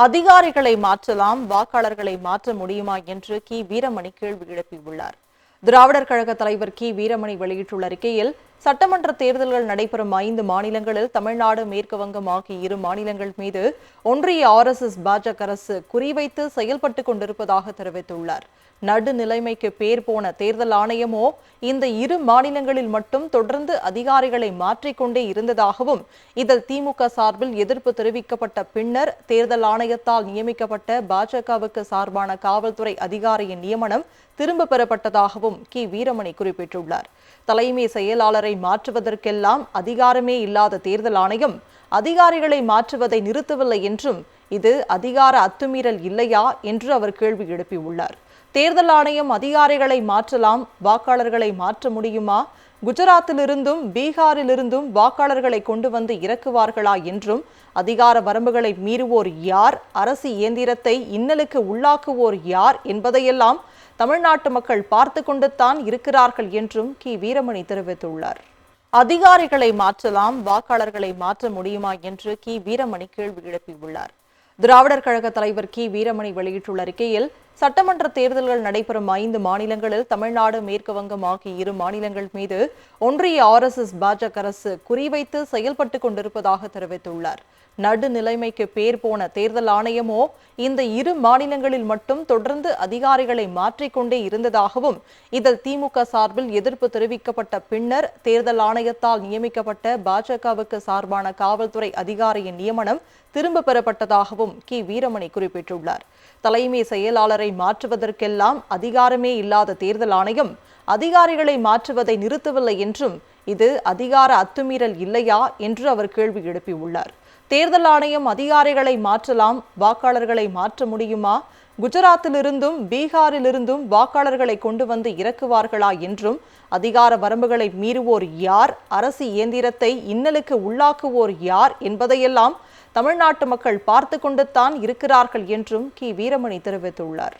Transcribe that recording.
அதிகாரிகளை மாற்றலாம், வாக்காளர்களை மாற்ற முடியுமா என்று வீரமணி கேள்வி எழுப்பியுள்ளார். திராவிடர் கழக தலைவர் வீரமணி வெளியிட்டுள்ள அறிக்கையில், சட்டமன்ற தேர்தல்கள் நடைபெறும் 5 மாநிலங்களில் தமிழ்நாடு, மேற்கு வங்கம் ஆகிய 2 மாநிலங்கள் மீது ஒன்றிய RSS பாஜக அரசு குறிவைத்து செயல்பட்டுக் கொண்டிருப்பதாக தெரிவித்துள்ளார். நடுநிலைமைக்கு பேர் போன தேர்தல் ஆணையமோ இந்த 2 மாநிலங்களில் மட்டும் தொடர்ந்து அதிகாரிகளை மாற்றிக்கொண்டே இருந்ததாகவும், இதில் திமுக சார்பில் எதிர்ப்பு தெரிவிக்கப்பட்ட பின்னர் தேர்தல் ஆணையத்தால் நியமிக்கப்பட்ட பாஜகவுக்கு சார்பான காவல்துறை அதிகாரியின் நியமனம் திரும்ப பெறப்பட்டதாகவும் வீரமணி குறிப்பிட்டுள்ளார். தலைமை செயலாளரை மாற்றுவதற்கெல்லாம் அதிகாரமே இல்லாத தேர்தல் ஆணையம் அதிகாரிகளை மாற்றுவதை நிறுத்தவில்லை என்றும், இது அதிகார அத்துமீறல் இல்லையா என்று அவர் கேள்வி எழுப்பியுள்ளார். தேர்தல் ஆணையம் அதிகாரிகளை மாற்றலாம், வாக்காளர்களை மாற்ற முடியுமா? குஜராத்திலிருந்தும் பீகாரிலிருந்தும் வாக்காளர்களை கொண்டு வந்து இறக்குவார்களா என்றும், அதிகார வரம்புகளை மீறுவோர் யார், அரசு இயந்திரத்தை இன்னலுக்கு உள்ளாக்குவோர் யார் என்பதையெல்லாம் தமிழ்நாட்டு மக்கள் பார்த்து கொண்டுத்தான் இருக்கிறார்கள் என்றும் வீரமணி தெரிவித்துள்ளார். அதிகாரிகளை மாற்றலாம், வாக்காளர்களை மாற்ற முடியுமா என்று வீரமணி கேள்வி எழுப்பியுள்ளார். திராவிடர் கழக தலைவர் வீரமணி வெளியிட்டுள்ள அறிக்கையில், சட்டமன்ற தேர்தல்கள் நடைபெறும் 5 மாநிலங்களில் தமிழ்நாடு, மேற்கு வங்கம் ஆகிய 2 மாநிலங்கள் மீது ஒன்றிய RSS பாஜக அரசு குறிவைத்து செயல்பட்டுக் கொண்டிருப்பதாக தெரிவித்துள்ளார். நடுநிலைமைக்கு பேர் போன தேர்தல் ஆணையமோ இந்த 2 மாநிலங்களில் மட்டும் தொடர்ந்து அதிகாரிகளை மாற்றிக்கொண்டே இருந்ததாகவும், இதில் திமுக சார்பில் எதிர்ப்பு தெரிவிக்கப்பட்ட பின்னர் தேர்தல் ஆணையத்தால் நியமிக்கப்பட்ட பாஜகவுக்கு சார்பான காவல்துறை அதிகாரியின் நியமனம் திரும்ப பெறப்பட்டதாகவும் வீரமணி குறிப்பிட்டுள்ளார். தலைமை செயலாளரை மாற்றுவதற்கெல்லாம் அதிகாரமே இல்லாத தேர்தல் ஆணையம் அதிகாரிகளை மாற்றுவதை நிறுத்தவில்லை என்றும், இது அதிகார அத்துமீறல் இல்லையா என்று அவர் கேள்வி எழுப்பியுள்ளார். தேர்தல் ஆணையம் அதிகாரிகளை மாற்றலாம், வாக்காளர்களை மாற்ற முடியுமா? குஜராத்திலிருந்தும் பீகாரிலிருந்தும் வாக்காளர்களை கொண்டு வந்து இறக்குவார்களா என்றும், அதிகார வரம்புகளை மீறுவோர் யார், அரசு இயந்திரத்தை இன்னலுக்கு உள்ளாக்குவோர் யார் என்பதையெல்லாம் தமிழ்நாட்டு மக்கள் பார்த்து கொண்டுத்தான் இருக்கிறார்கள் என்றும் வீரமணி தெரிவித்துள்ளார்.